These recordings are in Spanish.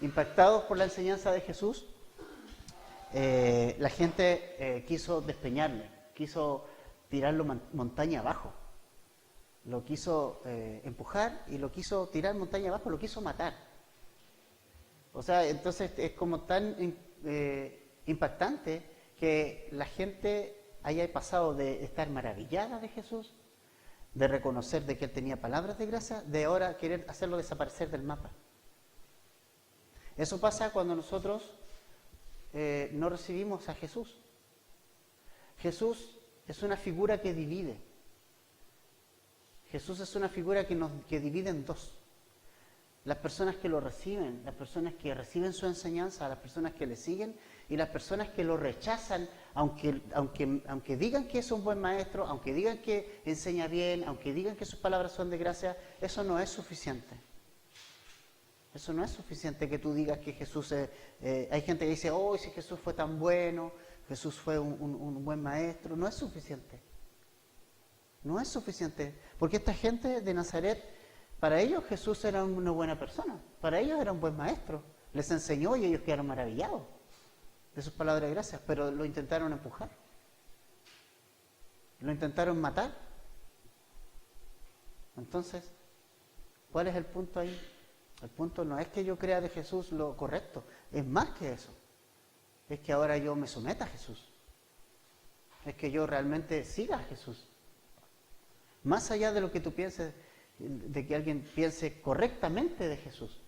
Impactados por la enseñanza de Jesús, la gente quiso despeñarle, quiso tirarlo montaña abajo, lo quiso empujar y lo quiso tirar montaña abajo, lo quiso matar. O sea, entonces es como tan impactante que la gente haya pasado de estar maravillada de Jesús, de reconocer de que Él tenía palabras de gracia, de ahora querer hacerlo desaparecer del mapa. Eso pasa cuando nosotros no recibimos a Jesús. Jesús es una figura que divide. Jesús es una figura que divide en dos. Las personas que lo reciben, las personas que reciben su enseñanza, las personas que le siguen y las personas que lo rechazan, aunque digan que es un buen maestro, aunque digan que enseña bien, aunque digan que sus palabras son de gracia, eso no es suficiente. Eso no es suficiente que tú digas que Jesús es... hay gente que dice, oh, si Jesús fue tan bueno, Jesús fue un buen maestro. No es suficiente. No es suficiente. Porque esta gente de Nazaret, para ellos Jesús era una buena persona. Para ellos era un buen maestro. Les enseñó y ellos quedaron maravillados de sus palabras de gracia. Pero lo intentaron empujar. Lo intentaron matar. Entonces, ¿cuál es el punto ahí? El punto no es que yo crea de Jesús lo correcto, es más que eso. Es que ahora yo me someta a Jesús. Es que yo realmente siga a Jesús. Más allá de lo que tú pienses, de que alguien piense correctamente de Jesús,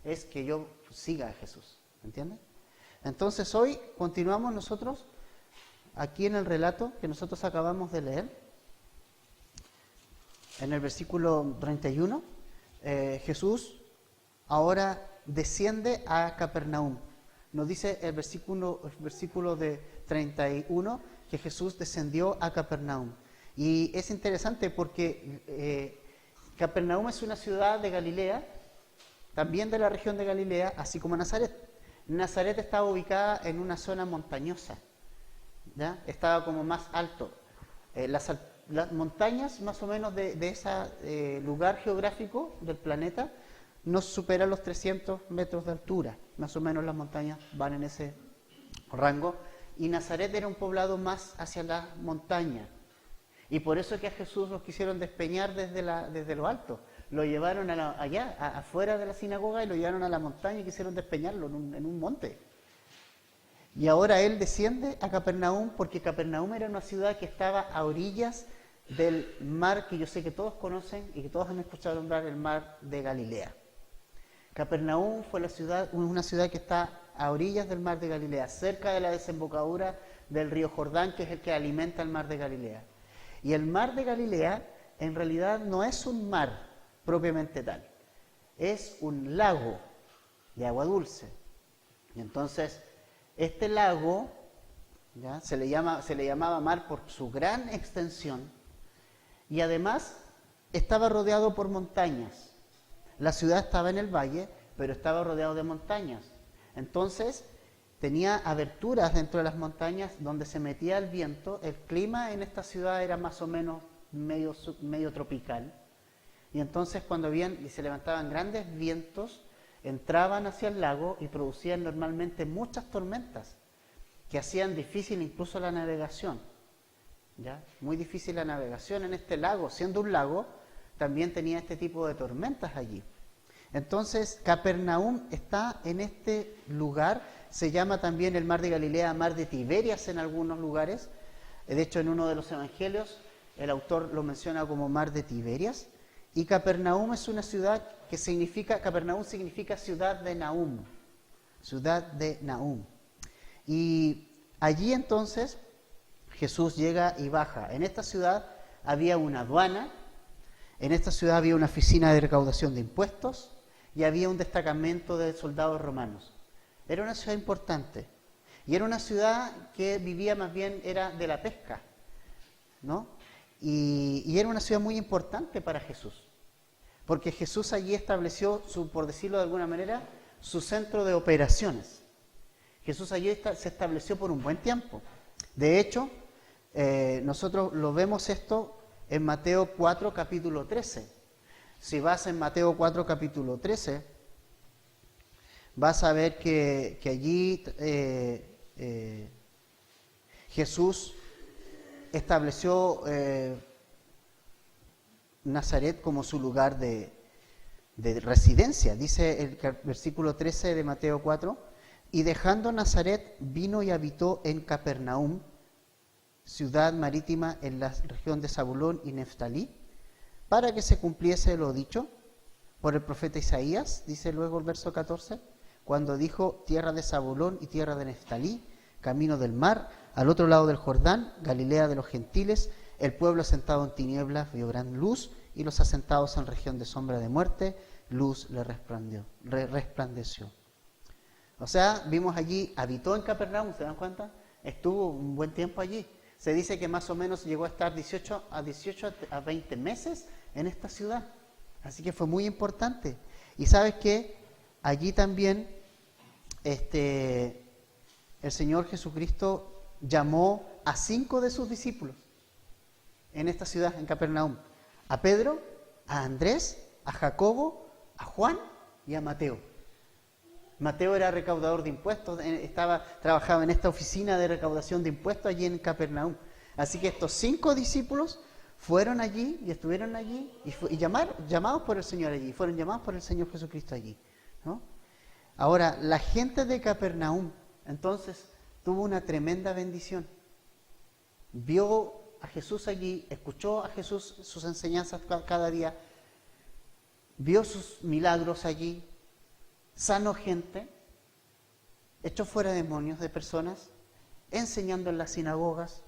es que yo siga a Jesús. ¿Entiendes? Entonces hoy continuamos nosotros aquí en el relato que nosotros acabamos de leer. En el versículo 31, Jesús ahora desciende a Capernaum. Nos dice el versículo de 31 que Jesús descendió a Capernaum. Y es interesante porque Capernaum es una ciudad de Galilea, también de la región de Galilea, así como Nazaret. Nazaret estaba ubicada en una zona montañosa, ¿ya? Estaba como más alto. Las montañas más o menos de ese lugar geográfico del planeta no superan los 300 metros de altura. Más o menos las montañas van en ese rango. Y Nazaret era un poblado más hacia la montaña. Y por eso es que a Jesús lo quisieron despeñar desde lo alto. Lo llevaron allá, afuera de la sinagoga, y lo llevaron a la montaña y quisieron despeñarlo en un monte. Y ahora él desciende a Capernaum porque Capernaum era una ciudad que estaba a orillas del mar que yo sé que todos conocen y que todos han escuchado nombrar, el mar de Galilea. Capernaum fue una ciudad que está a orillas del mar de Galilea, cerca de la desembocadura del río Jordán, que es el que alimenta el mar de Galilea. Y el mar de Galilea en realidad no es un mar propiamente tal, es un lago de agua dulce. Y entonces este lago, ¿ya? se le llamaba mar por su gran extensión, y además estaba rodeado por montañas. La ciudad estaba en el valle, pero estaba rodeado de montañas. Entonces, tenía aberturas dentro de las montañas donde se metía el viento. El clima en esta ciudad era más o menos medio tropical. Y entonces, cuando se levantaban grandes vientos, entraban hacia el lago y producían normalmente muchas tormentas que hacían difícil incluso la navegación. ¿Ya? Muy difícil la navegación en este lago. Siendo un lago, también tenía este tipo de tormentas allí. Entonces, Capernaum está en este lugar. Se llama también el mar de Galilea, mar de Tiberias en algunos lugares. De hecho, en uno de los evangelios, el autor lo menciona como mar de Tiberias. Y Capernaum es una ciudad Capernaum significa ciudad de Nahum. Ciudad de Nahum. Y allí entonces Jesús llega y baja. En esta ciudad había una aduana, en esta ciudad había una oficina de recaudación de impuestos y había un destacamento de soldados romanos. Era una ciudad importante y era una ciudad que vivía más bien, era de la pesca, ¿no? Y era una ciudad muy importante para Jesús, porque Jesús allí estableció, por decirlo de alguna manera, su centro de operaciones. Jesús allí se estableció por un buen tiempo. De hecho, nosotros lo vemos esto en Mateo 4, capítulo 13. Si vas en Mateo 4, capítulo 13, vas a ver que allí Jesús estableció Nazaret como su lugar de residencia. Dice el versículo 13 de Mateo 4, y dejando Nazaret vino y habitó en Capernaum, ciudad marítima en la región de Zabulón y Neftalí, para que se cumpliese lo dicho por el profeta Isaías, dice luego el verso 14, cuando dijo: tierra de Zabulón y tierra de Neftalí, camino del mar, al otro lado del Jordán, Galilea de los gentiles, el pueblo asentado en tinieblas vio gran luz, y los asentados en región de sombra de muerte, luz le resplandeció. O sea, vimos allí, habitó en Capernaum, ¿se dan cuenta? Estuvo un buen tiempo allí. Se dice que más o menos llegó a estar 18 a 20 meses en esta ciudad. Así que fue muy importante. Y sabes que allí también el Señor Jesucristo llamó a 5 de sus discípulos en esta ciudad, en Capernaum. A Pedro, a Andrés, a Jacobo, a Juan y a Mateo. Mateo era recaudador de impuestos, trabajaba en esta oficina de recaudación de impuestos allí en Capernaum. Así que estos 5 discípulos fueron allí y estuvieron allí y llamados por el Señor allí, fueron llamados por el Señor Jesucristo allí, ¿no? Ahora, la gente de Capernaum entonces tuvo una tremenda bendición. Vio a Jesús allí, escuchó a Jesús sus enseñanzas cada día, vio sus milagros allí, sanó gente, echó fuera demonios de personas, enseñando en las sinagogas,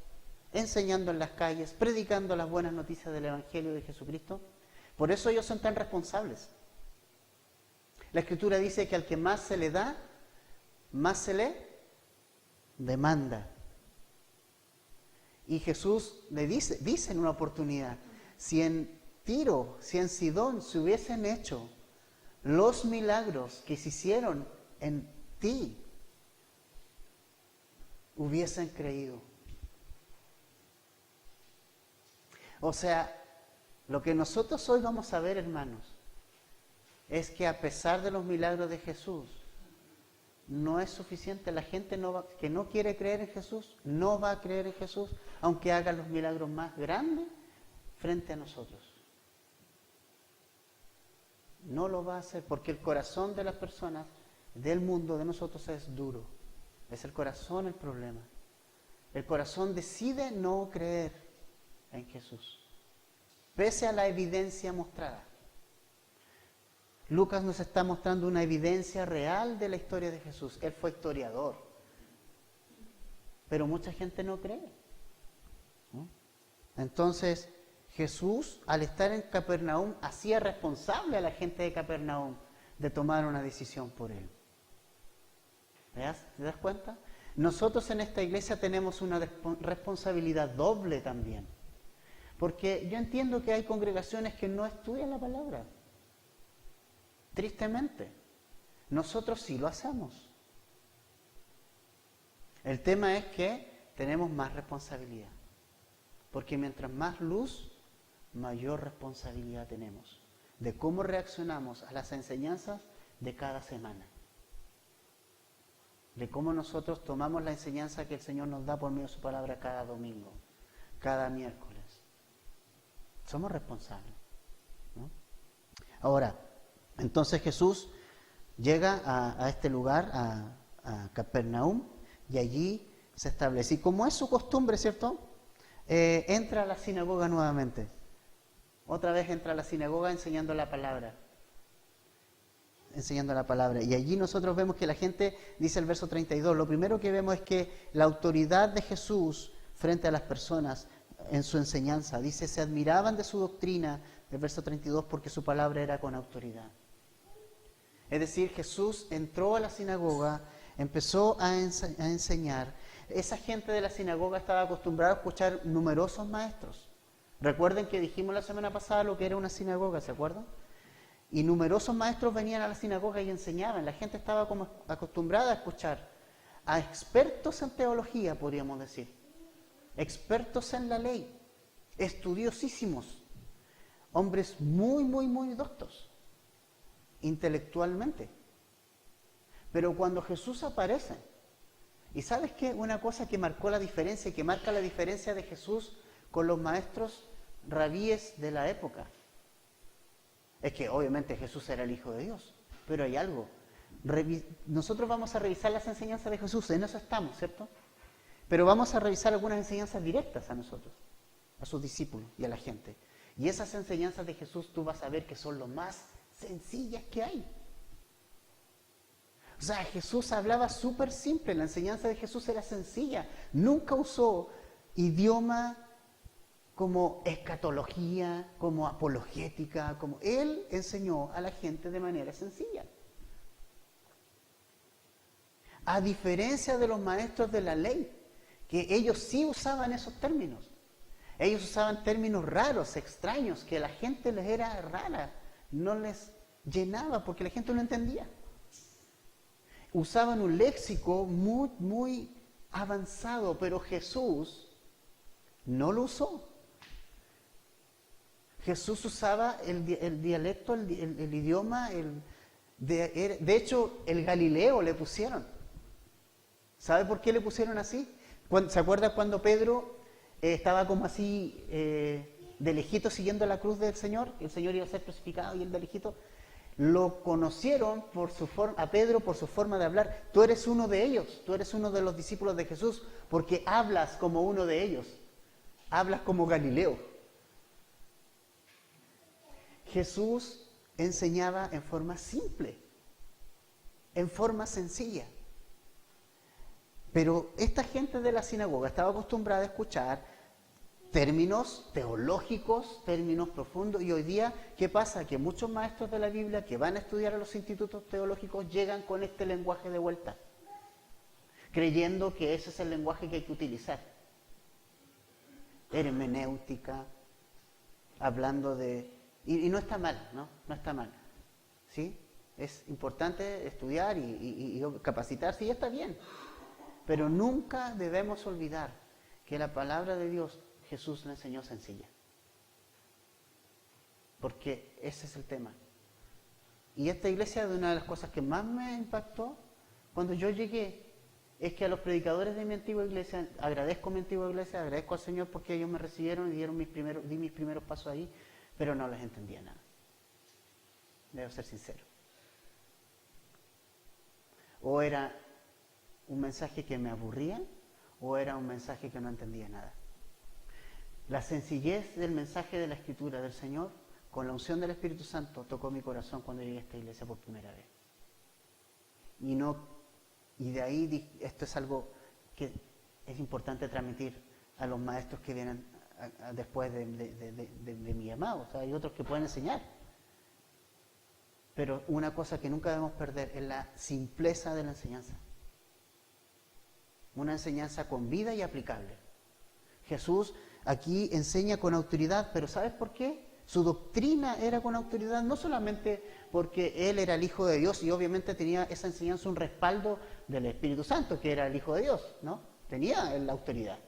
enseñando en las calles, predicando las buenas noticias del Evangelio de Jesucristo. Por eso ellos son tan responsables. La Escritura dice que al que más se le da, más se le demanda. Y Jesús le dice en una oportunidad, si en Tiro, si en Sidón se hubiesen hecho los milagros que se hicieron en ti, hubiesen creído. O sea, lo que nosotros hoy vamos a ver, hermanos, es que a pesar de los milagros de Jesús, no es suficiente. La gente que no quiere creer en Jesús, no va a creer en Jesús, aunque haga los milagros más grandes frente a nosotros. No lo va a hacer porque el corazón de las personas del mundo, de nosotros, es duro. Es el corazón el problema. El corazón decide no creer en Jesús, pese a la evidencia mostrada. Lucas nos está mostrando una evidencia real de la historia de Jesús. Él fue historiador, pero mucha gente no cree, ¿no? Entonces, Jesús, al estar en Capernaum, hacía responsable a la gente de Capernaum de tomar una decisión por él. ¿Te das cuenta? Nosotros en esta iglesia tenemos una responsabilidad doble también. Porque yo entiendo que hay congregaciones que no estudian la palabra. Tristemente. Nosotros sí lo hacemos. El tema es que tenemos más responsabilidad. Porque mientras más luz, mayor responsabilidad tenemos de cómo reaccionamos a las enseñanzas de cada semana. De cómo nosotros tomamos la enseñanza que el Señor nos da por medio de su palabra cada domingo, cada miércoles. Somos responsables, ¿no? Ahora, entonces Jesús llega a este lugar, a Capernaum, y allí se establece. Y como es su costumbre, ¿cierto? Entra a la sinagoga nuevamente. Otra vez entra a la sinagoga enseñando la palabra. Y allí nosotros vemos que la gente, dice el verso 32, lo primero que vemos es que la autoridad de Jesús frente a las personas en su enseñanza, dice, se admiraban de su doctrina, el verso 32, porque su palabra era con autoridad. Es decir, Jesús entró a la sinagoga, empezó a enseñar. Esa gente de la sinagoga estaba acostumbrada a escuchar numerosos maestros. Recuerden que dijimos la semana pasada lo que era una sinagoga, ¿se acuerdan? Y numerosos maestros venían a la sinagoga y enseñaban. La gente estaba como acostumbrada a escuchar a expertos en teología, podríamos decir. Expertos en la ley. Estudiosísimos. Hombres muy, muy, muy doctos. Intelectualmente. Pero cuando Jesús aparece, ¿y sabes qué? Una cosa que marcó la diferencia y que marca la diferencia de Jesús con los maestros rabíes de la época, es que obviamente Jesús era el Hijo de Dios, pero hay algo. Nosotros vamos a revisar las enseñanzas de Jesús, en eso estamos, ¿cierto? Pero vamos a revisar algunas enseñanzas directas a nosotros, a sus discípulos y a la gente. Y esas enseñanzas de Jesús tú vas a ver que son lo más sencillas que hay. O sea, Jesús hablaba súper simple, la enseñanza de Jesús era sencilla. Nunca usó idioma como escatología, como apologética, como Él enseñó a la gente de manera sencilla. A diferencia de los maestros de la ley, que ellos sí usaban esos términos. Ellos usaban términos raros, extraños, que a la gente les era rara, no les llenaba porque la gente no entendía. Usaban un léxico muy avanzado, pero Jesús no lo usó. Jesús usaba el dialecto, el idioma, de hecho el Galileo le pusieron. ¿Sabe por qué le pusieron así? ¿Se acuerda cuando Pedro estaba como así de lejito siguiendo la cruz del Señor? El Señor iba a ser crucificado y él de lejito. Lo conocieron a Pedro por su forma de hablar. Tú eres uno de ellos, tú eres uno de los discípulos de Jesús, porque hablas como uno de ellos, hablas como Galileo. Jesús enseñaba en forma simple, en forma sencilla. Pero esta gente de la sinagoga estaba acostumbrada a escuchar términos teológicos, términos profundos, y hoy día, ¿qué pasa? Que muchos maestros de la Biblia que van a estudiar a los institutos teológicos llegan con este lenguaje de vuelta, creyendo que ese es el lenguaje que hay que utilizar. Hermenéutica, hablando de... Y no está mal, ¿no? No está mal, ¿sí? Es importante estudiar y capacitarse, y está bien. Pero nunca debemos olvidar que la palabra de Dios, Jesús la enseñó sencilla. Porque ese es el tema. Y esta iglesia, de una de las cosas que más me impactó cuando yo llegué, es que a los predicadores de mi antigua iglesia, agradezco a mi antigua iglesia, agradezco al Señor porque ellos me recibieron y di mis primeros pasos ahí, pero no les entendía nada. Debo ser sincero. O era un mensaje que me aburría, o era un mensaje que no entendía nada. La sencillez del mensaje de la Escritura del Señor, con la unción del Espíritu Santo, tocó mi corazón cuando llegué a esta iglesia por primera vez. Y de ahí, esto es algo que es importante transmitir a los maestros que vienen después de mi llamado. O sea, hay otros que pueden enseñar. Pero una cosa que nunca debemos perder es la simpleza de la enseñanza. Una enseñanza con vida y aplicable. Jesús aquí enseña con autoridad, pero ¿sabes por qué? Su doctrina era con autoridad, no solamente porque Él era el Hijo de Dios y obviamente tenía esa enseñanza un respaldo del Espíritu Santo, que era el Hijo de Dios, ¿no? Tenía la autoridad.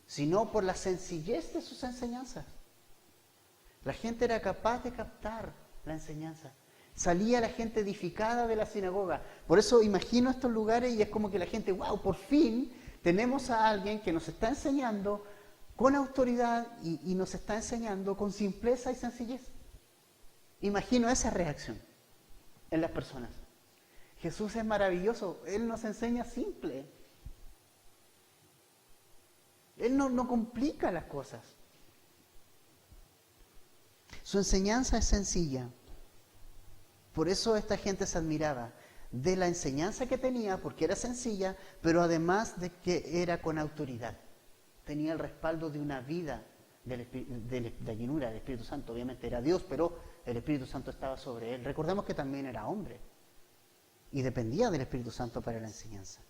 Sino por la sencillez de sus enseñanzas. La gente era capaz de captar la enseñanza. Salía la gente edificada de la sinagoga. Por eso imagino estos lugares y es como que la gente, wow, por fin tenemos a alguien que nos está enseñando con autoridad y nos está enseñando con simpleza y sencillez. Imagino esa reacción en las personas. Jesús es maravilloso, Él nos enseña simple. Él no complica las cosas. Su enseñanza es sencilla. Por eso esta gente se admiraba de la enseñanza que tenía, porque era sencilla, pero además de que era con autoridad. Tenía el respaldo de una vida de llenura del Espíritu Santo. Obviamente era Dios, pero el Espíritu Santo estaba sobre él. Recordemos que también era hombre y dependía del Espíritu Santo para la enseñanza.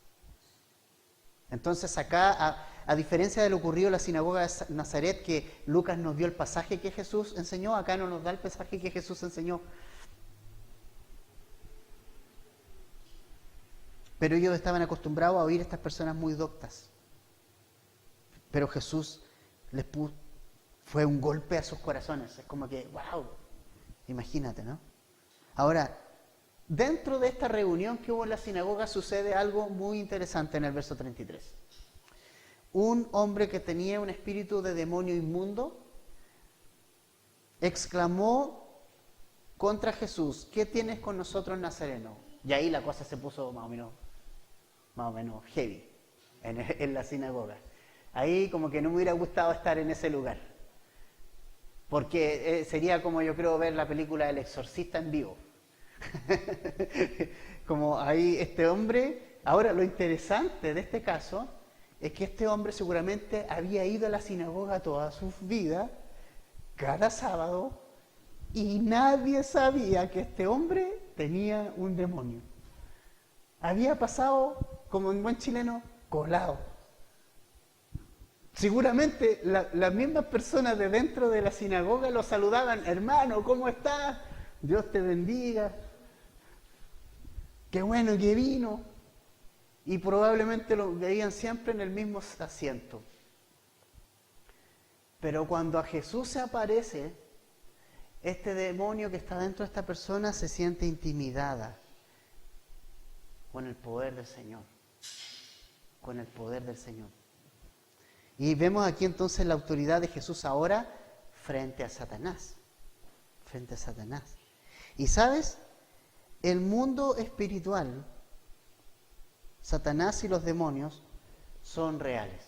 Entonces acá, a diferencia de lo ocurrido en la sinagoga de Nazaret, que Lucas nos dio el pasaje que Jesús enseñó, acá no nos da el pasaje que Jesús enseñó. Pero ellos estaban acostumbrados a oír a estas personas muy doctas. Pero Jesús fue un golpe a sus corazones. Es como que, wow, imagínate, ¿no? Ahora, dentro de esta reunión que hubo en la sinagoga sucede algo muy interesante en el verso 33. Un hombre que tenía un espíritu de demonio inmundo exclamó contra Jesús: ¿qué tienes con nosotros, Nazareno? Y ahí la cosa se puso más o menos heavy en la sinagoga. Ahí como que no me hubiera gustado estar en ese lugar, porque sería como, yo creo, ver la película El Exorcista en vivo. Como ahí este hombre. Ahora, lo interesante de este caso es que este hombre seguramente había ido a la sinagoga toda su vida, cada sábado, y nadie sabía que este hombre tenía un demonio. Había pasado, como en buen chileno, colado. Seguramente las mismas personas de dentro de la sinagoga lo saludaban: hermano, ¿cómo estás? Dios te bendiga. Qué bueno que vino. Y probablemente lo veían siempre en el mismo asiento. Pero cuando a Jesús se aparece, este demonio que está dentro de esta persona se siente intimidada con el poder del Señor. Con el poder del Señor. Y vemos aquí entonces la autoridad de Jesús ahora frente a Satanás. Frente a Satanás. Y ¿sabes? El mundo espiritual, Satanás y los demonios, son reales.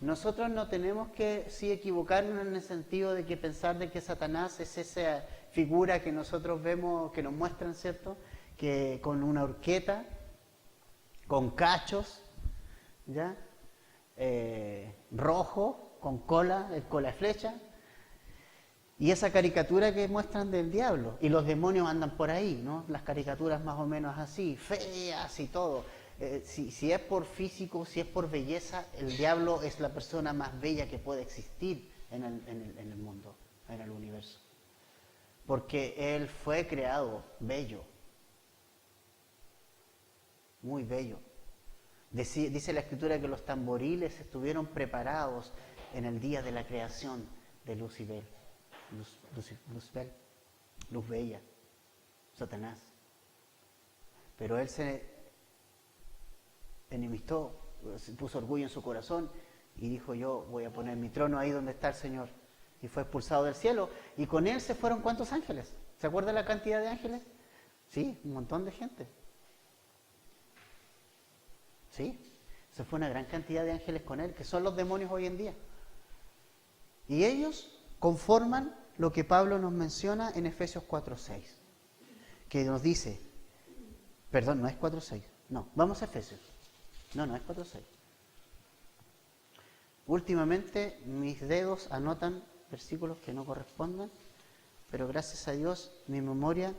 Nosotros no tenemos que equivocarnos en el sentido de que pensar de que Satanás es esa figura que nosotros vemos, que nos muestran, ¿cierto? Que con una horqueta, con cachos, ¿ya? Rojo, con cola de flecha. Y esa caricatura que muestran del diablo. Y los demonios andan por ahí, ¿no? Las caricaturas más o menos así, feas y todo. Si es por físico, si es por belleza, el diablo es la persona más bella que puede existir en el mundo, en el universo. Porque él fue creado bello. Muy bello. Dice la Escritura que los tamboriles estuvieron preparados en el día de la creación de Lucibel. Luz bella, Satanás. Pero él se enemistó, se puso orgullo en su corazón y dijo: yo voy a poner mi trono ahí donde está el Señor. Y fue expulsado del cielo. Y con él se fueron ¿cuántos ángeles? ¿Se acuerda la cantidad de ángeles? Sí, un montón de gente. Sí, se fue una gran cantidad de ángeles con él, que son los demonios hoy en día. Y ellos conforman lo que Pablo nos menciona en Efesios 4:6, que nos dice, perdón, no es 4:6, no, vamos a Efesios, no es 4:6. Últimamente mis dedos anotan versículos que no correspondan, pero gracias a Dios mi memoria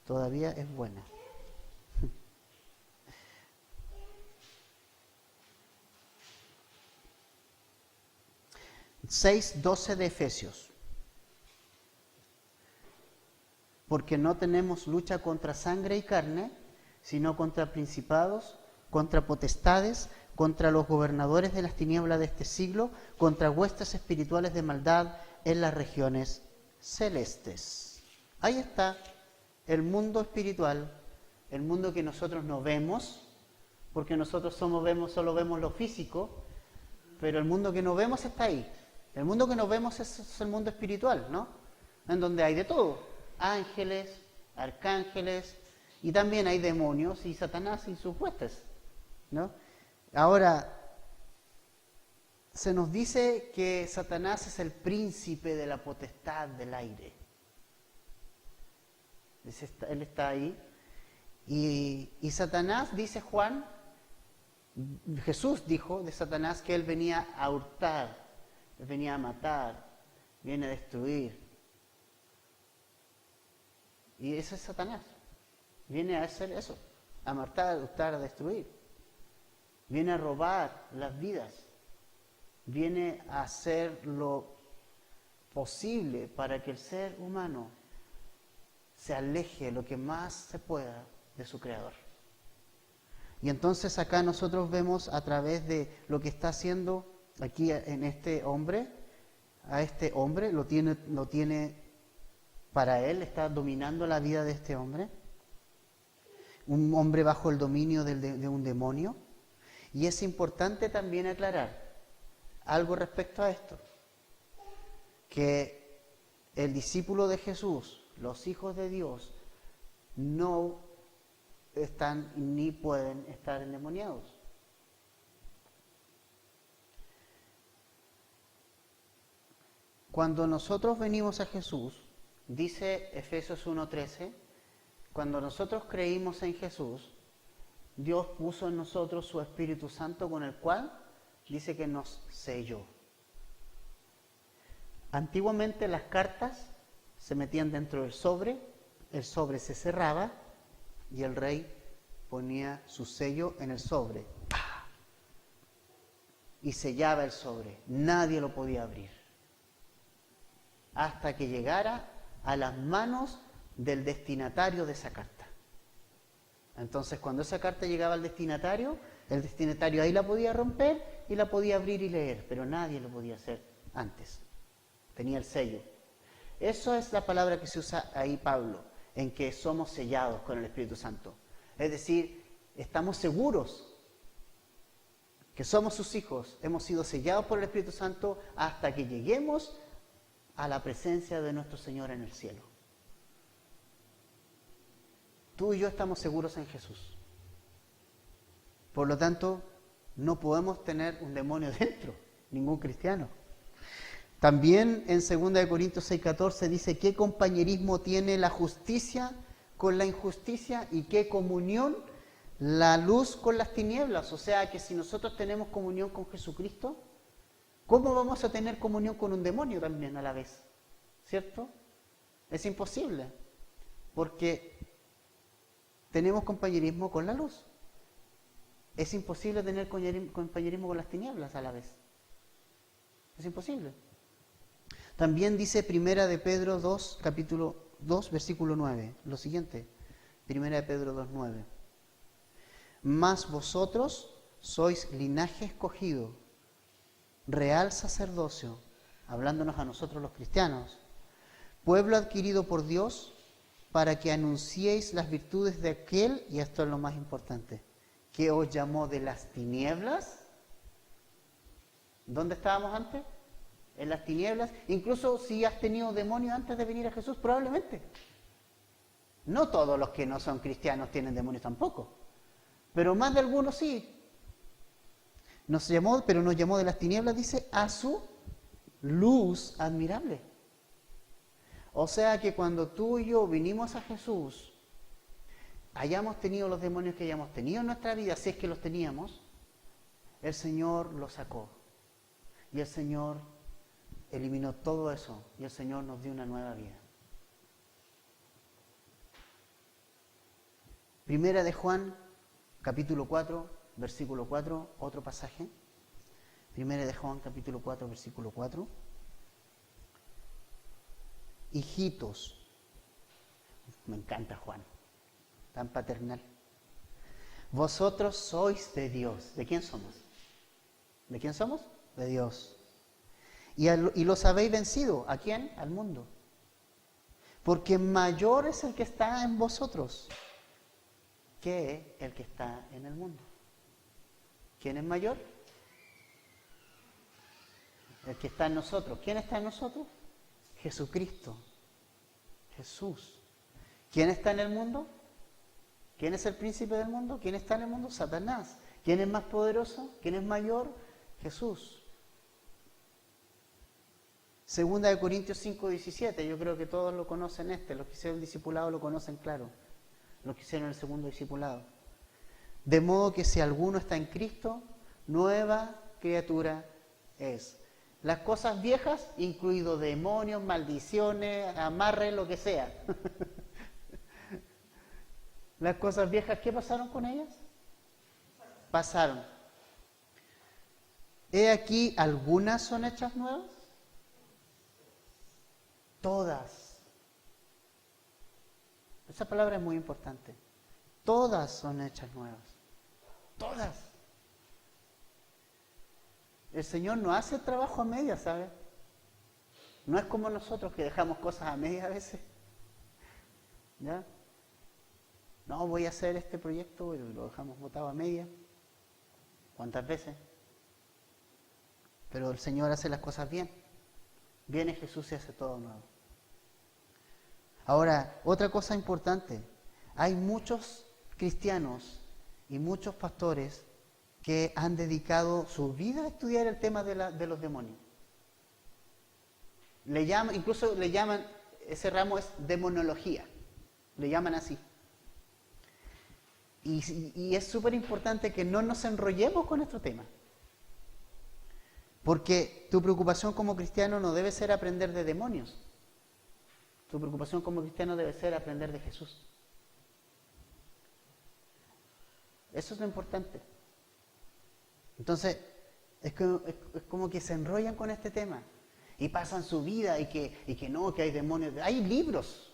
todavía es buena. 6:12 de Efesios. Porque no tenemos lucha contra sangre y carne, sino contra principados, contra potestades, contra los gobernadores de las tinieblas de este siglo, contra huestes espirituales de maldad en las regiones celestes. Ahí está el mundo espiritual, el mundo que nosotros no vemos, porque nosotros solo vemos lo físico, pero el mundo que no vemos está ahí. El mundo que no vemos es el mundo espiritual, ¿no? En donde hay de todo: ángeles, arcángeles, y también hay demonios y Satanás y sus huestes, ¿no? Ahora, se nos dice que Satanás es el príncipe de la potestad del aire. Él está ahí. Y Satanás, dice Juan, Jesús dijo de Satanás que él venía a hurtar, él venía a matar, viene a destruir. Y ese es Satanás. Viene a hacer eso, a matar, a hurtar, a destruir. Viene a robar las vidas. Viene a hacer lo posible para que el ser humano se aleje lo que más se pueda de su Creador. Y entonces acá nosotros vemos a través de lo que está haciendo aquí en este hombre, a este hombre lo tiene para él está dominando la vida de este hombre, un hombre bajo el dominio de un demonio. Y es importante también aclarar algo respecto a esto, que el discípulo de Jesús, los hijos de Dios, no están ni pueden estar endemoniados. Cuando nosotros venimos a Jesús, dice Efesios 1:13, cuando nosotros creímos en Jesús, Dios puso en nosotros su Espíritu Santo con el cual dice que nos selló. Antiguamente las cartas se metían dentro del sobre, el sobre se cerraba y el rey ponía su sello en el sobre. ¡Pah! Y sellaba el sobre. Nadie lo podía abrir. Hasta que llegara a las manos del destinatario de esa carta. Entonces, cuando esa carta llegaba al destinatario, el destinatario ahí la podía romper y la podía abrir y leer, pero nadie lo podía hacer antes. Tenía el sello. Eso es la palabra que se usa ahí Pablo, en que somos sellados con el Espíritu Santo. Es decir, estamos seguros que somos sus hijos, hemos sido sellados por el Espíritu Santo hasta que lleguemos a la presencia de nuestro Señor en el cielo. Tú y yo estamos seguros en Jesús. Por lo tanto, no podemos tener un demonio dentro, ningún cristiano. También en 2 Corintios 6:14 dice, ¿qué compañerismo tiene la justicia con la injusticia y qué comunión la luz con las tinieblas? O sea que si nosotros tenemos comunión con Jesucristo, ¿cómo vamos a tener comunión con un demonio también a la vez? ¿Cierto? Es imposible, porque tenemos compañerismo con la luz. Es imposible tener compañerismo con las tinieblas a la vez. Es imposible. También dice Primera de Pedro 2, capítulo 2, versículo 9, lo siguiente. Primera de Pedro 2, 9. Mas vosotros sois linaje escogido, real sacerdocio, hablándonos a nosotros los cristianos, pueblo adquirido por Dios, para que anunciéis las virtudes de aquel, y esto es lo más importante, que os llamó de las tinieblas. ¿Dónde estábamos antes? En las tinieblas. Incluso si has tenido demonios antes de venir a Jesús, probablemente. No todos los que no son cristianos tienen demonios tampoco, pero más de algunos sí. Nos llamó de las tinieblas, dice, a su luz admirable. O sea que cuando tú y yo vinimos a Jesús, hayamos tenido los demonios que hayamos tenido en nuestra vida, si es que los teníamos, el Señor los sacó. Y el Señor eliminó todo eso. Y el Señor nos dio una nueva vida. Primera de Juan, capítulo 4, versículo 4, otro pasaje. Primera de Juan, capítulo 4, versículo 4. Hijitos. Me encanta Juan, tan paternal. Vosotros sois de Dios. ¿De quién somos? ¿De quién somos? De Dios. Y los habéis vencido. ¿A quién? Al mundo. Porque mayor es el que está en vosotros que el que está en el mundo. ¿Quién es mayor? El que está en nosotros. ¿Quién está en nosotros? Jesucristo. Jesús. ¿Quién está en el mundo? ¿Quién es el príncipe del mundo? ¿Quién está en el mundo? Satanás. ¿Quién es más poderoso? ¿Quién es mayor? Jesús. Segunda de Corintios 5:17, yo creo que todos lo conocen los que hicieron el discipulado lo conocen claro, los que hicieron el segundo discipulado. De modo que si alguno está en Cristo, nueva criatura es. Las cosas viejas, incluido demonios, maldiciones, amarres, lo que sea. Las cosas viejas, ¿qué pasaron con ellas? Pasaron. He aquí, algunas son hechas nuevas. Todas. Esa palabra es muy importante. Todas son hechas nuevas. Todas. El Señor no hace trabajo a medias, ¿sabes? No es como nosotros que dejamos cosas a medias a veces. ¿Ya? No, voy a hacer este proyecto y lo dejamos botado a media. ¿Cuántas veces? Pero el Señor hace las cosas bien. Viene Jesús y hace todo nuevo. Ahora, otra cosa importante. Hay muchos cristianos y muchos pastores que han dedicado su vida a estudiar el tema de los demonios. Incluso le llaman, ese ramo es demonología. Le llaman así. Y es súper importante que no nos enrollemos con nuestro tema. Porque tu preocupación como cristiano no debe ser aprender de demonios. Tu preocupación como cristiano debe ser aprender de Jesús. Eso es lo importante. Entonces, es como que se enrollan con este tema. Y pasan su vida y que no, que hay demonios. Hay libros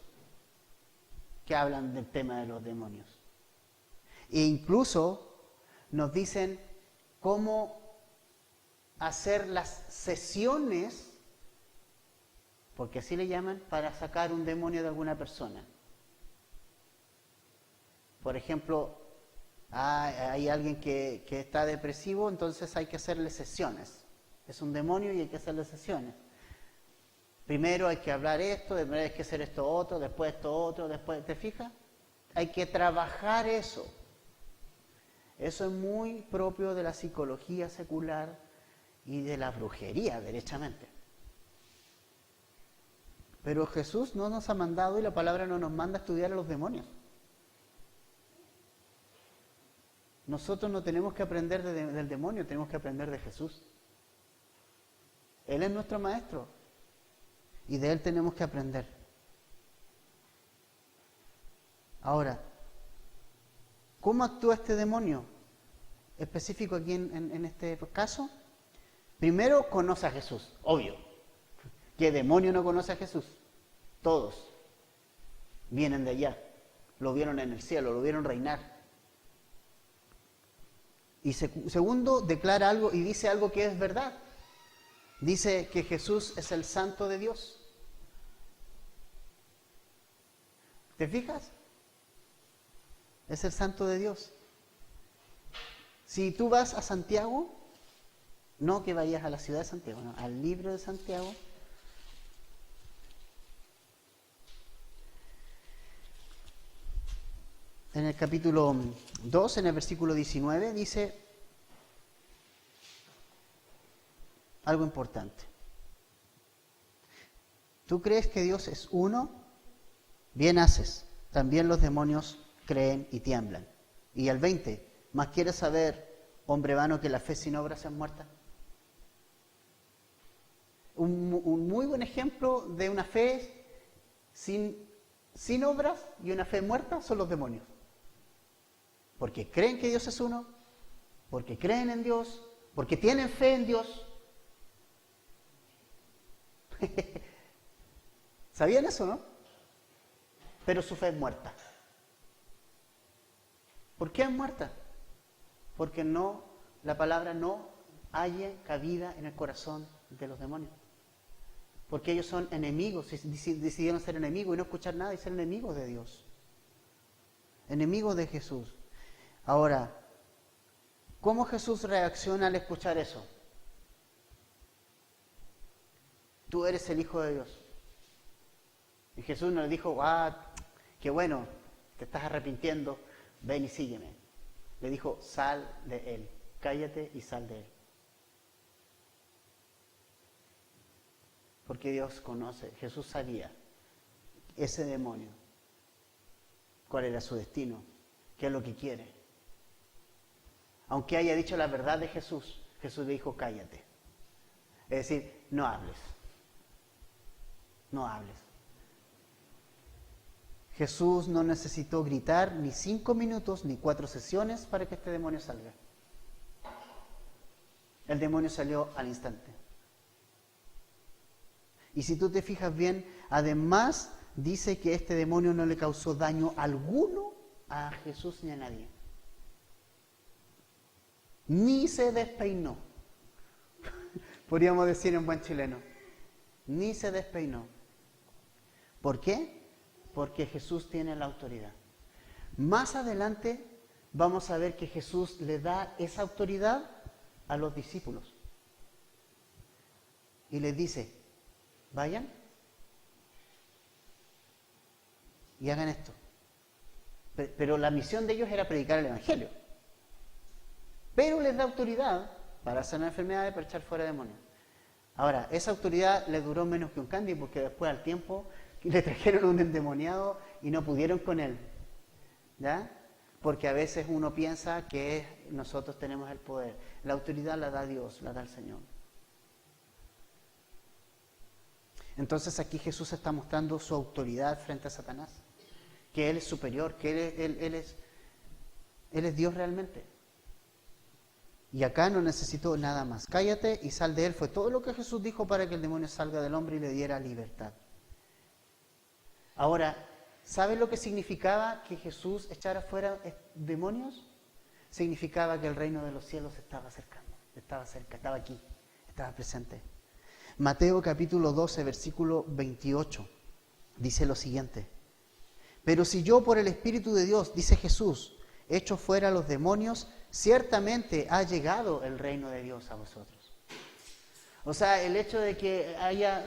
que hablan del tema de los demonios. E incluso nos dicen cómo hacer las sesiones, porque así le llaman, para sacar un demonio de alguna persona. Por ejemplo, hay alguien que está depresivo, entonces hay que hacerle sesiones. Es un demonio y hay que hacerle sesiones. Primero hay que hablar esto, después hay que hacer esto otro, después esto otro, después, ¿te fijas? Hay que trabajar eso. Eso es muy propio de la psicología secular y de la brujería, derechamente. Pero Jesús no nos ha mandado y la palabra no nos manda a estudiar a los demonios. Nosotros no tenemos que aprender del demonio, tenemos que aprender de Jesús. Él es nuestro maestro y de Él tenemos que aprender. Ahora, ¿cómo actúa este demonio específico aquí en este caso? Primero, conoce a Jesús, obvio. ¿Qué demonio no conoce a Jesús? Todos vienen de allá, lo vieron en el cielo, lo vieron reinar. Y segundo, declara algo y dice algo que es verdad. Dice que Jesús es el Santo de Dios. ¿Te fijas? Es el Santo de Dios. Si tú vas a Santiago, no que vayas a la ciudad de Santiago, no, al libro de Santiago, en el capítulo 2, en el versículo 19, dice algo importante. ¿Tú crees que Dios es uno? Bien haces. También los demonios creen y tiemblan. Y al 20, ¿más quieres saber, hombre vano, que la fe sin obras es muerta? Un muy buen ejemplo de una fe sin obras y una fe muerta son los demonios. Porque creen que Dios es uno, porque creen en Dios, porque tienen fe en Dios. ¿Sabían eso, no? Pero su fe es muerta. ¿Por qué es muerta? Porque la palabra no halla cabida en el corazón de los demonios. Porque ellos son enemigos, decidieron ser enemigos y no escuchar nada y ser enemigos de Dios. Enemigos de Jesús. Ahora, ¿cómo Jesús reacciona al escuchar eso? Tú eres el Hijo de Dios. Y Jesús no le dijo, qué bueno, te estás arrepintiendo, ven y sígueme. Le dijo, sal de él, cállate y sal de él. Porque Dios conoce, Jesús sabía ese demonio, cuál era su destino, qué es lo que quiere. Aunque haya dicho la verdad de Jesús, Jesús le dijo, cállate. Es decir, no hables. No hables. Jesús no necesitó gritar ni 5 minutos ni 4 sesiones para que este demonio salga. El demonio salió al instante. Y si tú te fijas bien, además dice que este demonio no le causó daño alguno a Jesús ni a nadie. Ni se despeinó. Podríamos decir en buen chileno. Ni se despeinó. ¿Por qué? porque Jesús tiene la autoridad. Más adelante vamos a ver que Jesús le da esa autoridad a los discípulos. Y les dice, vayan y hagan esto. Pero la misión de ellos era predicar el Evangelio. Pero les da autoridad para sanar enfermedades, para echar fuera demonios. Ahora, esa autoridad les duró menos que un candy, porque después al tiempo le trajeron un endemoniado y no pudieron con él. ¿Ya? Porque a veces uno piensa que nosotros tenemos el poder. La autoridad la da Dios, la da el Señor. Entonces aquí Jesús está mostrando su autoridad frente a Satanás. Que Él es superior, que Él es Dios realmente. Y acá no necesitó nada más. Cállate y sal de él. Fue todo lo que Jesús dijo para que el demonio salga del hombre y le diera libertad. Ahora, ¿sabes lo que significaba que Jesús echara fuera demonios? Significaba que el reino de los cielos estaba acercando, estaba cerca, estaba aquí, estaba presente. Mateo capítulo 12, versículo 28, dice lo siguiente. Pero si yo por el Espíritu de Dios, dice Jesús, echo fuera a los demonios, ciertamente ha llegado el reino de Dios a vosotros. O sea, el hecho de que haya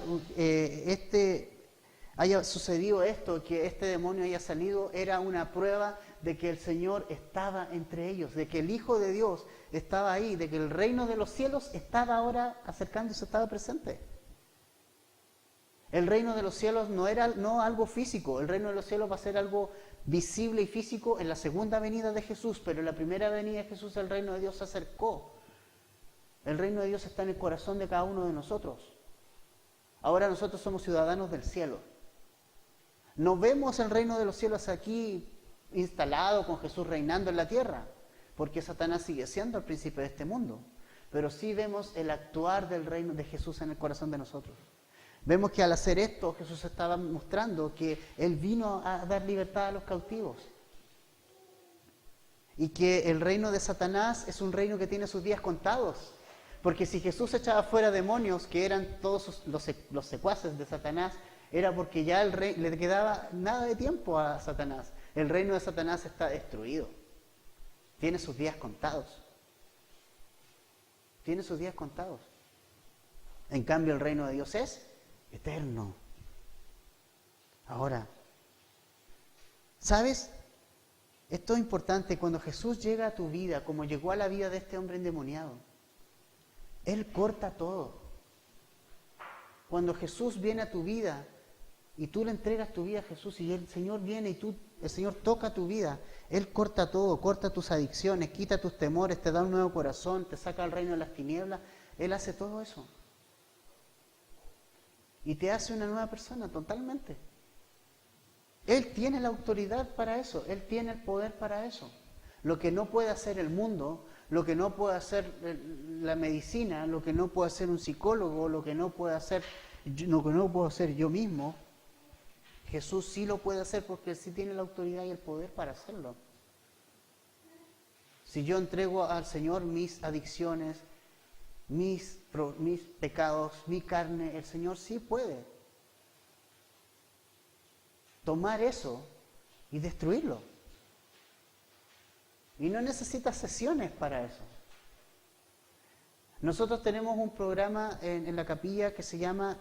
sucedido esto, que este demonio haya salido, era una prueba de que el Señor estaba entre ellos, de que el Hijo de Dios estaba ahí, de que el reino de los cielos estaba ahora acercándose, estaba presente. El reino de los cielos no era algo físico, el reino de los cielos va a ser algo visible y físico en la segunda venida de Jesús, pero en la primera venida de Jesús el reino de Dios se acercó. El reino de Dios está en el corazón de cada uno de nosotros. Ahora nosotros somos ciudadanos del cielo. No vemos el reino de los cielos aquí instalado con Jesús reinando en la tierra, porque Satanás sigue siendo el príncipe de este mundo, pero sí vemos el actuar del reino de Jesús en el corazón de nosotros. Vemos que al hacer esto Jesús estaba mostrando que Él vino a dar libertad a los cautivos y que el reino de Satanás es un reino que tiene sus días contados, porque si Jesús echaba fuera demonios que eran todos los secuaces de Satanás, era porque ya le quedaba nada de tiempo a Satanás. El reino de Satanás está destruido, tiene sus días contados, tiene sus días contados. En cambio el reino de Dios es eterno. Ahora, ¿sabes? Esto es importante. Cuando Jesús llega a tu vida, como llegó a la vida de este hombre endemoniado, Él corta todo. Cuando Jesús viene a tu vida y tú le entregas tu vida a Jesús y el Señor viene y el Señor toca tu vida, Él corta todo, corta tus adicciones, quita tus temores, te da un nuevo corazón, te saca al reino de las tinieblas. Él hace todo eso. Y te hace una nueva persona totalmente. Él tiene la autoridad para eso, Él tiene el poder para eso. Lo que no puede hacer el mundo, lo que no puede hacer la medicina, lo que no puede hacer un psicólogo, lo que no puedo hacer yo mismo, Jesús sí lo puede hacer porque Él sí tiene la autoridad y el poder para hacerlo. Si yo entrego al Señor mis adicciones, mis pecados, mi carne, el Señor sí puede tomar eso y destruirlo. Y no necesita sesiones para eso. Nosotros tenemos un programa en la capilla que se llama,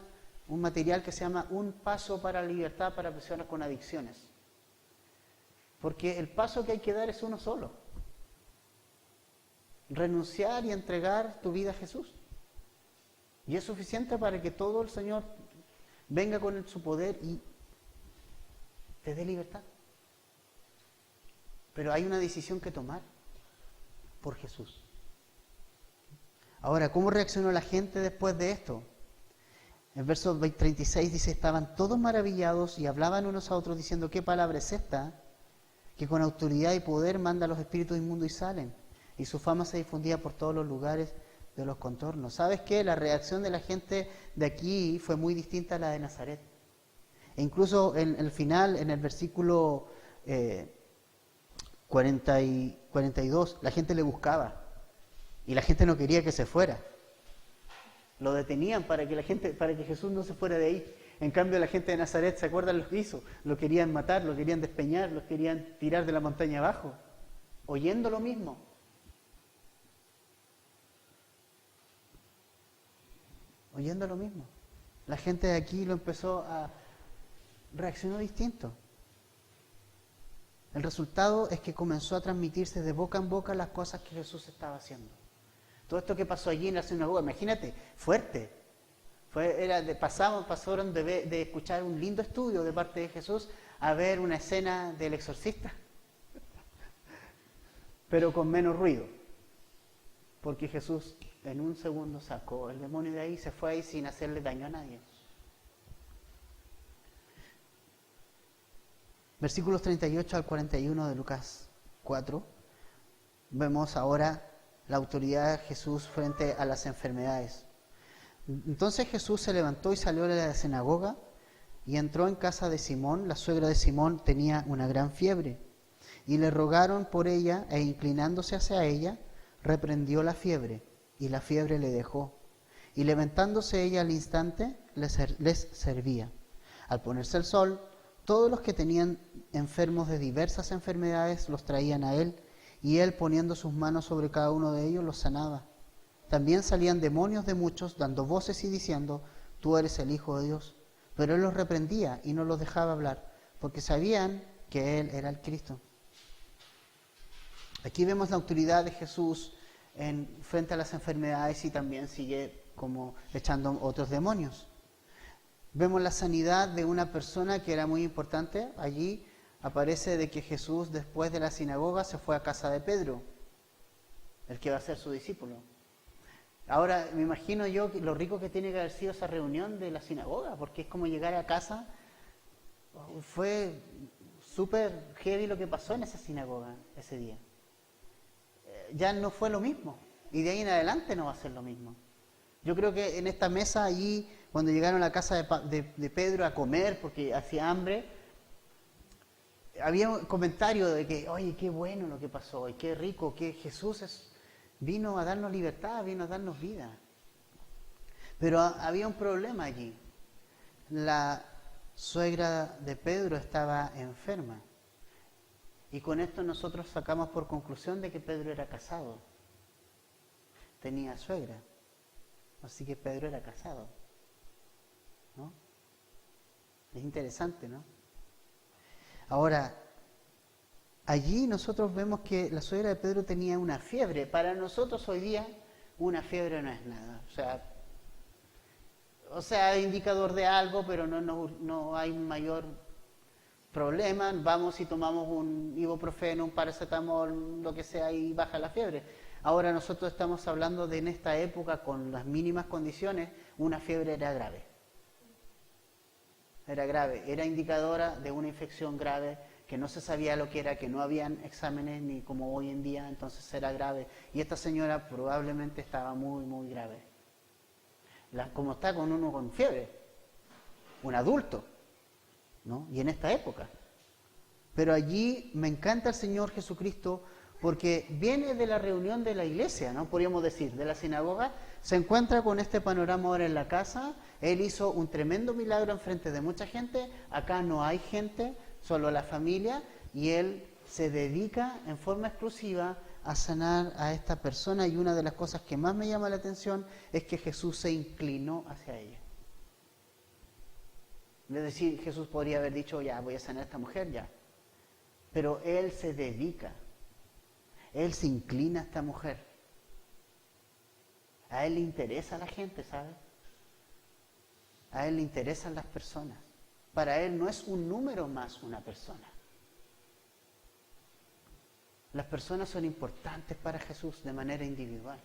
un material que se llama Un paso para la libertad para personas con adicciones. Porque el paso que hay que dar es uno solo. Renunciar y entregar tu vida a Jesús. Y es suficiente para que todo el Señor venga con su poder y te dé libertad. Pero hay una decisión que tomar por Jesús. Ahora, ¿cómo reaccionó la gente después de esto? En verso 36 dice, estaban todos maravillados y hablaban unos a otros diciendo, ¿qué palabra es esta? Que con autoridad y poder manda a los espíritus inmundos y salen. Y su fama se difundía por todos los lugares de los contornos. ¿Sabes qué? La reacción de la gente de aquí fue muy distinta a la de Nazaret. E incluso en el final, en el versículo 42, la gente le buscaba. Y la gente no quería que se fuera. Lo detenían para que Jesús no se fuera de ahí. En cambio, la gente de Nazaret, ¿se acuerdan lo que hizo? Lo querían matar, lo querían despeñar, lo querían tirar de la montaña abajo, oyendo lo mismo. Oyendo lo mismo. La gente de aquí lo empezó a reaccionar distinto. El resultado es que comenzó a transmitirse de boca en boca las cosas que Jesús estaba haciendo. Todo esto que pasó allí en la sinagoga, imagínate, fuerte. Pasaron de escuchar un lindo estudio de parte de Jesús a ver una escena del exorcista, pero con menos ruido, porque Jesús en un segundo sacó el demonio de ahí y se fue ahí sin hacerle daño a nadie. Versículos 38 al 41 de Lucas 4, vemos ahora la autoridad de Jesús frente a las enfermedades. Entonces Jesús se levantó y salió de la sinagoga y entró en casa de Simón. La suegra de Simón tenía una gran fiebre y le rogaron por ella e inclinándose hacia ella, reprendió la fiebre y la fiebre le dejó. Y levantándose ella al instante, les servía. Al ponerse el sol, todos los que tenían enfermos de diversas enfermedades los traían a él y él poniendo sus manos sobre cada uno de ellos los sanaba. También salían demonios de muchos, dando voces y diciendo, tú eres el Hijo de Dios. Pero él los reprendía y no los dejaba hablar, porque sabían que él era el Cristo. Aquí vemos la autoridad de Jesús frente a las enfermedades y también sigue como echando otros demonios. Vemos la sanidad de una persona que era muy importante. Allí aparece de que Jesús después de la sinagoga se fue a casa de Pedro, el que va a ser su discípulo. Ahora, me imagino yo lo rico que tiene que haber sido esa reunión de la sinagoga, porque es como llegar a casa. Fue súper heavy lo que pasó en esa sinagoga ese día. Ya no fue lo mismo, y de ahí en adelante no va a ser lo mismo. Yo creo que en esta mesa allí, cuando llegaron a la casa de Pedro a comer, porque hacía hambre, había un comentario de que, oye, qué bueno lo que pasó, y qué rico, que Jesús vino a darnos libertad, vino a darnos vida. Pero había un problema allí. La suegra de Pedro estaba enferma. Y con esto nosotros sacamos por conclusión de que Pedro era casado. Tenía suegra. Así que Pedro era casado. ¿No? Es interesante, ¿no? Ahora, allí nosotros vemos que la suegra de Pedro tenía una fiebre. Para nosotros hoy día una fiebre no es nada. O sea, es indicador de algo, pero no hay mayor problema. Vamos y tomamos un ibuprofeno, un paracetamol, lo que sea, y baja la fiebre. Ahora nosotros estamos hablando de en esta época, con las mínimas condiciones, una fiebre era grave. Era grave, era indicadora de una infección grave, que no se sabía lo que era, que no habían exámenes ni como hoy en día, entonces era grave. Y esta señora probablemente estaba muy, muy grave. Como está con uno con fiebre, un adulto, ¿no? Y en esta época. Pero allí me encanta el Señor Jesucristo porque viene de la reunión de la iglesia, ¿no? Podríamos decir, de la sinagoga, se encuentra con este panorama ahora en la casa. Él hizo un tremendo milagro en frente de mucha gente. Acá no hay gente, solo la familia, y él se dedica en forma exclusiva a sanar a esta persona, y una de las cosas que más me llama la atención es que Jesús se inclinó hacia ella. Es decir, Jesús podría haber dicho, ya, voy a sanar a esta mujer, ya. Pero él se dedica, él se inclina a esta mujer. A él le interesa la gente, ¿sabe? A él le interesan las personas. Para él no es un número más una persona. Las personas son importantes para Jesús de manera individual.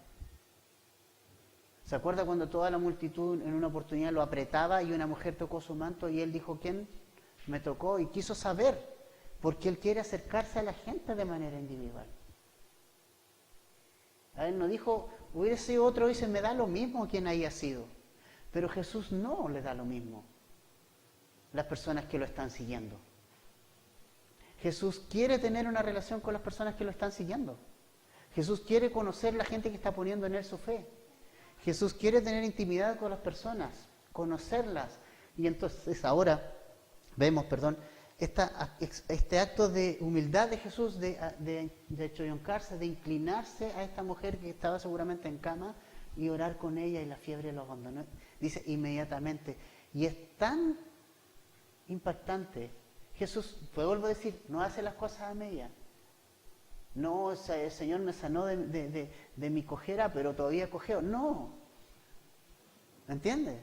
¿Se acuerda cuando toda la multitud en una oportunidad lo apretaba y una mujer tocó su manto y él dijo, ¿quién me tocó? Y quiso saber, porque él quiere acercarse a la gente de manera individual. A él no dijo, hubiera sido otro, dice, me da lo mismo quien haya sido. Pero Jesús no le da lo mismo las personas que lo están siguiendo. Jesús quiere tener una relación con las personas que lo están siguiendo. Jesús quiere conocer la gente que está poniendo en él su fe. Jesús quiere tener intimidad con las personas, conocerlas, Y entonces ahora vemos, este acto de humildad de Jesús, de choyoncarse, de inclinarse a esta mujer que estaba seguramente en cama y orar con ella, y la fiebre lo abandonó. Dice inmediatamente. Y es tan impactante. Jesús, pues vuelvo a decir, no hace las cosas a medias. No, el Señor me sanó de mi cojera, pero todavía cojeo. No. ¿Me entiendes?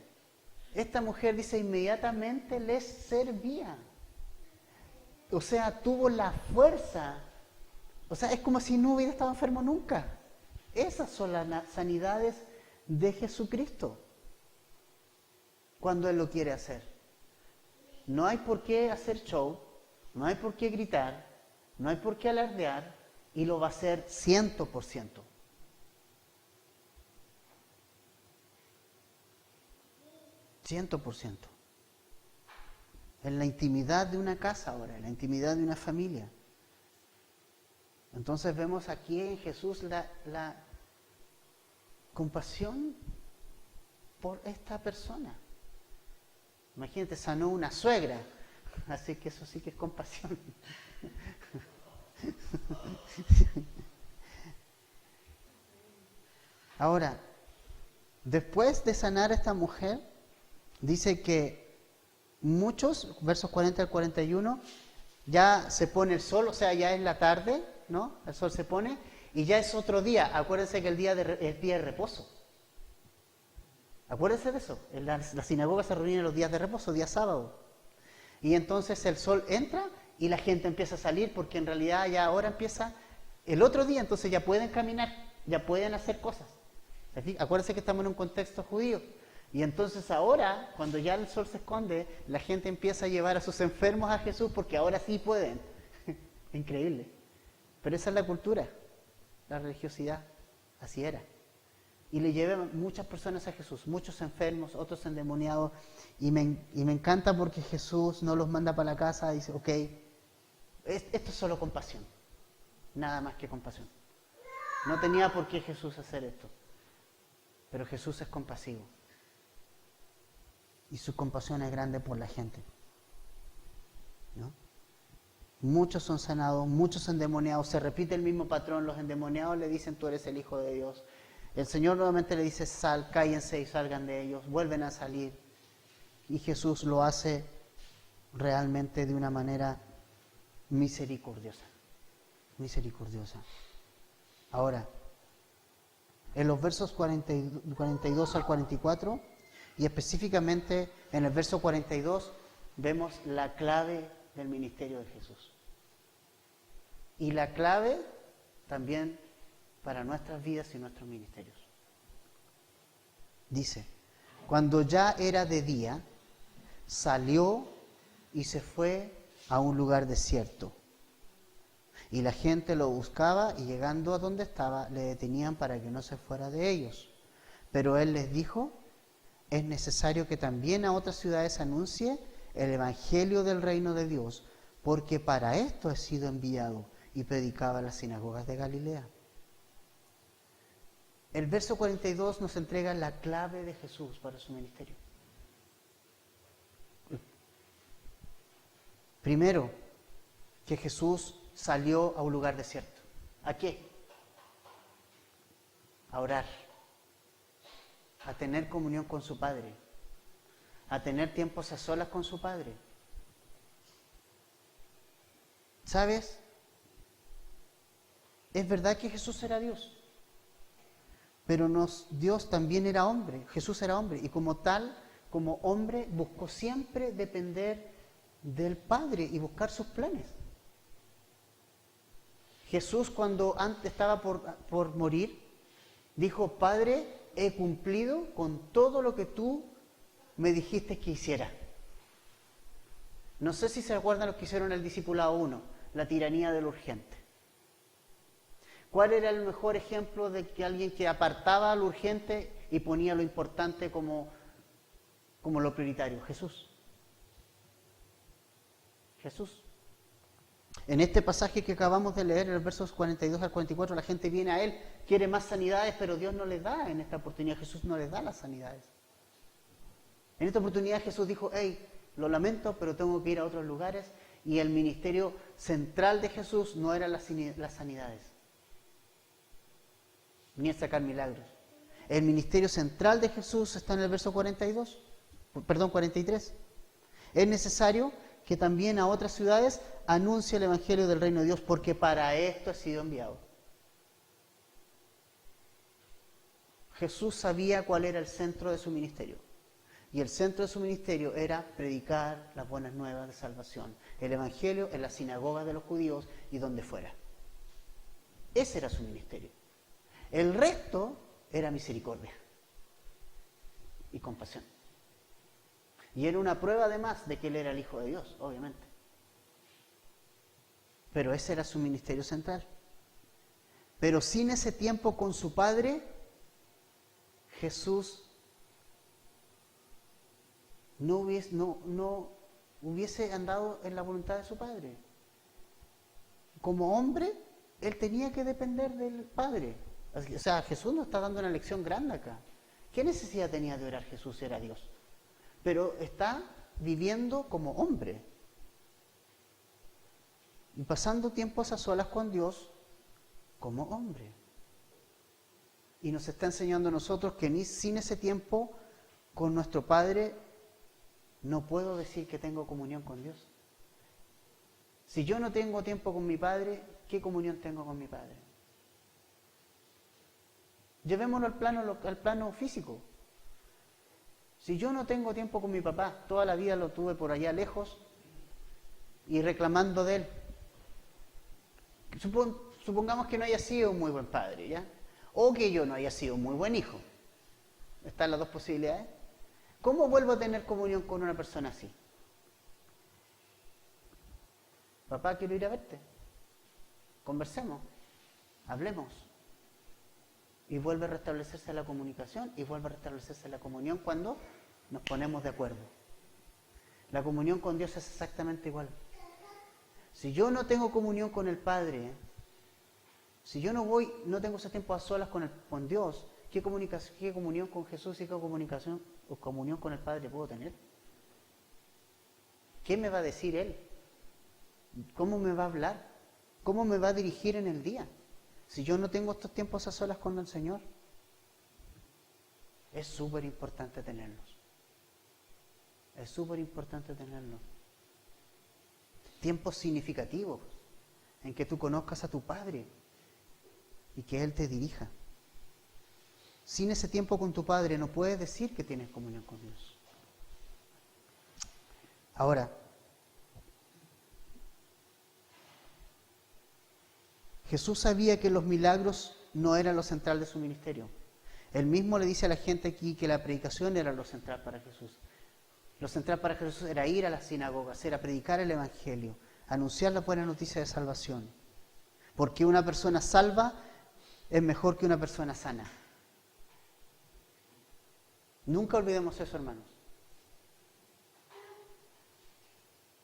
Esta mujer dice, inmediatamente les servía. O sea, tuvo la fuerza. O sea, es como si no hubiera estado enfermo nunca. Esas son las sanidades de Jesucristo. Cuando Él lo quiere hacer. No hay por qué hacer show, no hay por qué gritar, no hay por qué alardear, y lo va a hacer 100%. %. En la intimidad de una casa ahora, en la intimidad de una familia. Entonces vemos aquí en Jesús la compasión por esta persona. Imagínate, sanó una suegra, así que eso sí que es compasión. Ahora, después de sanar a esta mujer, dice que muchos, versos 40 al 41, ya se pone el sol, o sea, ya es la tarde, ¿no? El sol se pone y ya es otro día. Acuérdense que el día de reposo. Acuérdense de eso. La sinagoga se reúne los días de reposo, día sábado. Y entonces el sol entra y la gente empieza a salir, porque en realidad ya ahora empieza el otro día, entonces ya pueden caminar, ya pueden hacer cosas. Acuérdense que estamos en un contexto judío. Y entonces ahora, cuando ya el sol se esconde, la gente empieza a llevar a sus enfermos a Jesús, porque ahora sí pueden. Increíble. Pero esa es la cultura, la religiosidad. Así era. Y le llevan muchas personas a Jesús, muchos enfermos, otros endemoniados. Y me encanta porque Jesús no los manda para la casa y dice, ok, esto es solo compasión. Nada más que compasión. No tenía por qué Jesús hacer esto. Pero Jesús es compasivo. Y su compasión es grande por la gente. ¿No? Muchos son sanados, muchos endemoniados. Se repite el mismo patrón. Los endemoniados le dicen, tú eres el Hijo de Dios. El Señor nuevamente le dice, cállense y salgan de ellos. Vuelven a salir. Y Jesús lo hace realmente de una manera misericordiosa. Misericordiosa. Ahora, en los versos 42 al 44, y específicamente en el verso 42, vemos la clave del ministerio de Jesús. Y la clave también para nuestras vidas y nuestros ministerios. Dice, cuando ya era de día, salió y se fue a un lugar desierto. Y la gente lo buscaba y llegando a donde estaba, le detenían para que no se fuera de ellos. Pero él les dijo, es necesario que también a otras ciudades anuncie el evangelio del reino de Dios, porque para esto he sido enviado, y predicaba en las sinagogas de Galilea. El verso 42 nos entrega la clave de Jesús para su ministerio. Primero, que Jesús salió a un lugar desierto. ¿A qué? A orar, a tener comunión con su Padre, a tener tiempos a solas con su Padre. ¿Sabes? Es verdad que Jesús era Dios, pero Dios también era hombre. Jesús era hombre y como tal, como hombre, buscó siempre depender del Padre y buscar sus planes. Jesús, cuando antes estaba por morir, dijo, Padre, he cumplido con todo lo que tú me dijiste que hiciera. No sé si se acuerdan lo que hicieron el discipulado 1, la tiranía del urgente. ¿Cuál era el mejor ejemplo de que alguien que apartaba lo urgente y ponía lo importante como lo prioritario? Jesús. Jesús. En este pasaje que acabamos de leer, en los versos 42 al 44, la gente viene a Él, quiere más sanidades, pero Dios no les da en esta oportunidad. Jesús no les da las sanidades. En esta oportunidad Jesús dijo, hey, lo lamento, pero tengo que ir a otros lugares. Y el ministerio central de Jesús no era las sanidades, ni el sacar milagros. El ministerio central de Jesús está en el verso 43. Es necesario que también a otras ciudades anuncie el Evangelio del Reino de Dios, porque para esto he sido enviado. Jesús sabía cuál era el centro de su ministerio. Y el centro de su ministerio era predicar las buenas nuevas de salvación, el Evangelio en las sinagogas de los judíos y donde fuera. Ese era su ministerio. El resto era misericordia y compasión. Y era una prueba además de que él era el Hijo de Dios, obviamente. Pero ese era su ministerio central. Pero sin ese tiempo con su Padre, Jesús no hubiese andado en la voluntad de su Padre. Como hombre, él tenía que depender del Padre. O sea, Jesús nos está dando una lección grande acá. ¿Qué necesidad tenía de orar Jesús si era Dios? Pero está viviendo como hombre. Y pasando tiempos a solas con Dios como hombre. Y nos está enseñando a nosotros que ni sin ese tiempo con nuestro Padre no puedo decir que tengo comunión con Dios. Si yo no tengo tiempo con mi Padre, ¿qué comunión tengo con mi Padre? Llevémoslo al plano físico. Si yo no tengo tiempo con mi papá, toda la vida lo tuve por allá lejos y reclamando de él. Supongamos que no haya sido un muy buen padre, ¿ya? O que yo no haya sido un muy buen hijo. Están las dos posibilidades. ¿Cómo vuelvo a tener comunión con una persona así? Papá, quiero ir a verte. Conversemos, hablemos. Y vuelve a restablecerse la comunicación y vuelve a restablecerse la comunión cuando nos ponemos de acuerdo. La comunión con Dios es exactamente igual. Si yo no tengo comunión con el Padre, si yo no tengo ese tiempo a solas con Dios, ¿qué comunión con Jesús y qué comunión con el Padre puedo tener? ¿Qué me va a decir Él? ¿Cómo me va a hablar? ¿Cómo me va a dirigir en el día? Si yo no tengo estos tiempos a solas con el Señor, es súper importante tenerlos. Es súper importante tenerlos. Tiempos significativos en que tú conozcas a tu Padre y que Él te dirija. Sin ese tiempo con tu Padre no puedes decir que tienes comunión con Dios. Ahora, Jesús sabía que los milagros no eran lo central de su ministerio. Él mismo le dice a la gente aquí que la predicación era lo central para Jesús. Lo central para Jesús era ir a las sinagogas, era predicar el Evangelio, anunciar la buena noticia de salvación. Porque una persona salva es mejor que una persona sana. Nunca olvidemos eso, hermanos.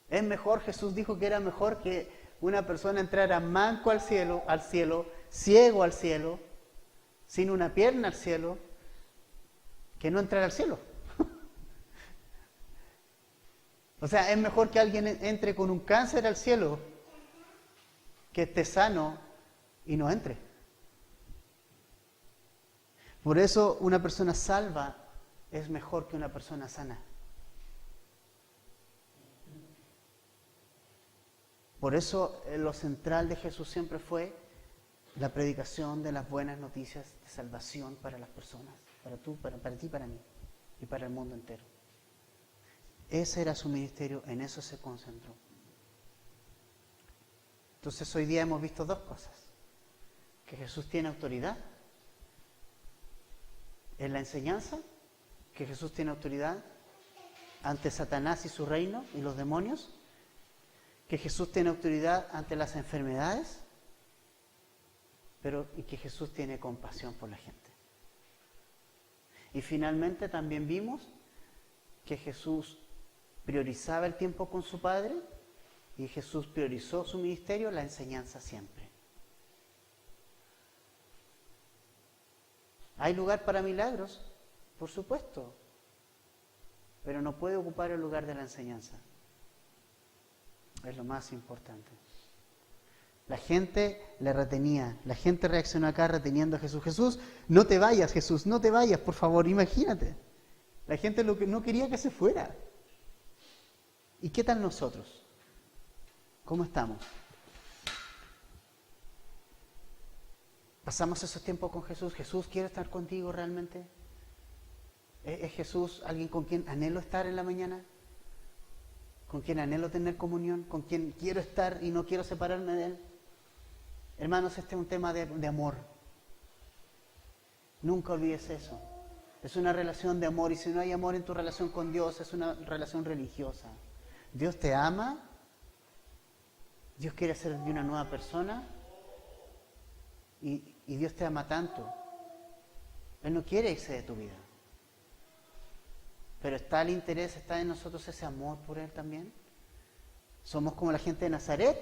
Es mejor, Jesús dijo que era mejor que una persona entrara manco al cielo, ciego al cielo, sin una pierna al cielo, que no entrar al cielo. O sea, es mejor que alguien entre con un cáncer al cielo, que esté sano y no entre. Por eso una persona salva es mejor que una persona sana. Por eso lo central de Jesús siempre fue la predicación de las buenas noticias de salvación para las personas, para ti, para mí y para el mundo entero. Ese era su ministerio, en eso se concentró. Entonces hoy día hemos visto dos cosas. Que Jesús tiene autoridad en la enseñanza, que Jesús tiene autoridad ante Satanás y su reino y los demonios, que Jesús tiene autoridad ante las enfermedades, y que Jesús tiene compasión por la gente. Y finalmente también vimos que Jesús priorizaba el tiempo con su Padre y Jesús priorizó su ministerio, la enseñanza siempre. ¿Hay lugar para milagros? Por supuesto. pero no puede ocupar el lugar de la enseñanza. Es lo más importante. La gente le retenía, la gente reaccionó acá reteniendo a Jesús. Jesús, no te vayas, Jesús, no te vayas, por favor, imagínate. La gente no quería que se fuera. ¿Y qué tal nosotros? ¿Cómo estamos? ¿Pasamos esos tiempos con Jesús? ¿Jesús quiere estar contigo realmente? ¿Es Jesús alguien con quien anhelo estar en la mañana? ¿Con quien anhelo tener comunión? ¿Con quien quiero estar y no quiero separarme de Él? Hermanos, este es un tema de amor. Nunca olvides eso. Es una relación de amor, y si no hay amor en tu relación con Dios, es una relación religiosa. Dios te ama, Dios quiere hacer de una nueva persona, y Dios te ama tanto. Él no quiere irse de tu vida. Pero está el interés, está en nosotros ese amor por Él también. Somos como la gente de Nazaret,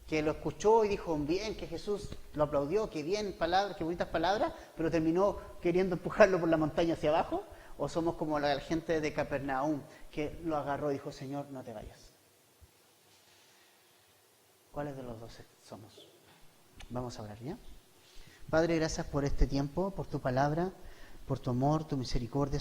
que lo escuchó y dijo, bien, que Jesús lo aplaudió, que bien, palabras, que bonitas palabras, pero terminó queriendo empujarlo por la montaña hacia abajo. O somos como la gente de Capernaum, que lo agarró y dijo, Señor, no te vayas. ¿Cuáles de los dos somos? Vamos a hablar, ¿ya? Padre, gracias por este tiempo, por tu palabra, por tu amor, tu misericordia.